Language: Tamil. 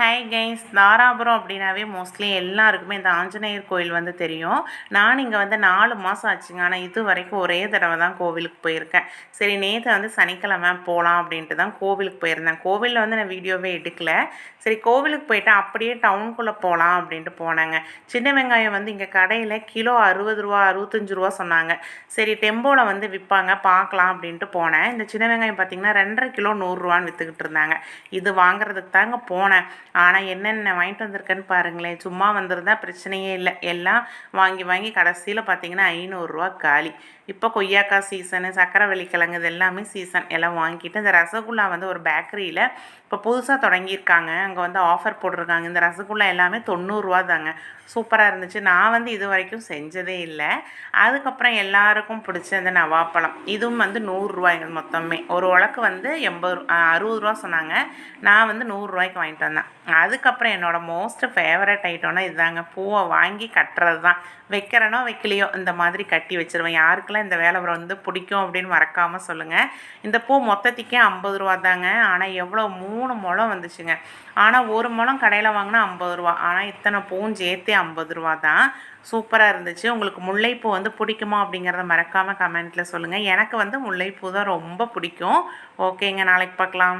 ஹாய் கைஸ், தாராபுரம் அப்படின்னாவே மோஸ்ட்லி எல்லாருக்குமே இந்த ஆஞ்சநேயர் கோயில் வந்து தெரியும். நான் இங்கே வந்து 4 மாதம் ஆச்சுங்க. ஆனால் இது வரைக்கும் ஒரே தடவை தான் கோவிலுக்கு போயிருக்கேன். சரி, நேற்று வந்து சனிக்கிழமை போகலாம் அப்படின்ட்டு தான் கோவிலுக்கு போயிருந்தேன். கோவிலில் வந்து நான் வீடியோவே எடுக்கல. சரி, கோவிலுக்கு போயிட்டு அப்படியே டவுனுக்குள்ளே போகலாம் அப்படின்ட்டு போனேங்க. சின்ன வெங்காயம் வந்து இங்கே கடையில் கிலோ 60 ரூபா 65 ரூபா சொன்னாங்க. சரி, டெம்போவில் வந்து விற்பாங்க பார்க்கலாம் அப்படின்ட்டு போனேன். இந்த சின்ன வெங்காயம் பார்த்திங்கன்னா 2.5 கிலோ 100 ரூபான்னு விற்றுக்கிட்டு இருந்தாங்க. இது வாங்குறதுக்கு தாங்க போனேன். ஆனால் என்னென்ன வாங்கிட்டு வந்திருக்கேன்னு பாருங்களேன். சும்மா வந்திருந்தா பிரச்சனையே இல்லை. எல்லாம் வாங்கி வாங்கி கடைசியில் பார்த்தீங்கன்னா 500 ரூபா காலி. இப்போ கொய்யாக்காய் சீசனு, சக்கரவள்ளி கிழங்கு இது எல்லாமே சீசன். எல்லாம் வாங்கிட்டு இந்த ரசகுல்லா வந்து ஒரு பேக்கரியில் இப்போ புதுசாக தொடங்கியிருக்காங்க. அங்கே வந்து ஆஃபர் போட்டிருக்காங்க. இந்த ரசகுல்லா எல்லாமே 90 ரூபா தாங்க. சூப்பராக இருந்துச்சு. நான் வந்து இது வரைக்கும் செஞ்சதே இல்லை. அதுக்கப்புறம் எல்லாருக்கும் பிடிச்ச இந்த நவாப்பழம், இதுவும் வந்து 100 ரூபாய்ங்க மொத்தமே. ஒரு உலக்கு வந்து 60 ரூபா சொன்னாங்க. நான் வந்து 100 ரூபாய்க்கு வாங்கிட்டு வந்தேன். அதுக்கப்புறம் என்னோடய மோஸ்ட் ஃபேவரட் ஐட்டம்னா இதுதாங்க. பூவை வாங்கி கட்டுறது தான். வைக்கிறனோ வைக்கலையோ இந்த மாதிரி கட்டி வச்சுருவேன். யாருக்கெல்லாம் இந்த வேலை வந்து பிடிக்கும் அப்படின்னு மறக்காமல் சொல்லுங்கள். இந்த பூ மொத்தத்துக்கே 50 ரூபா தாங்க. ஆனால் எவ்வளோ 3 முழம் வந்துச்சுங்க. ஆனால் ஒரு முழம் கடையில் வாங்கினா 50 ரூபா. ஆனால் இத்தனை பூவும் சேர்த்தே 50 ரூபா தான். சூப்பராக இருந்துச்சு. உங்களுக்கு முல்லைப்பூ வந்து பிடிக்குமா அப்படிங்கிறத மறக்காமல் கமெண்ட்டில் சொல்லுங்கள். எனக்கு வந்து முல்லைப்பூ தான் ரொம்ப பிடிக்கும். ஓகேங்க, நாளைக்கு பார்க்கலாம்.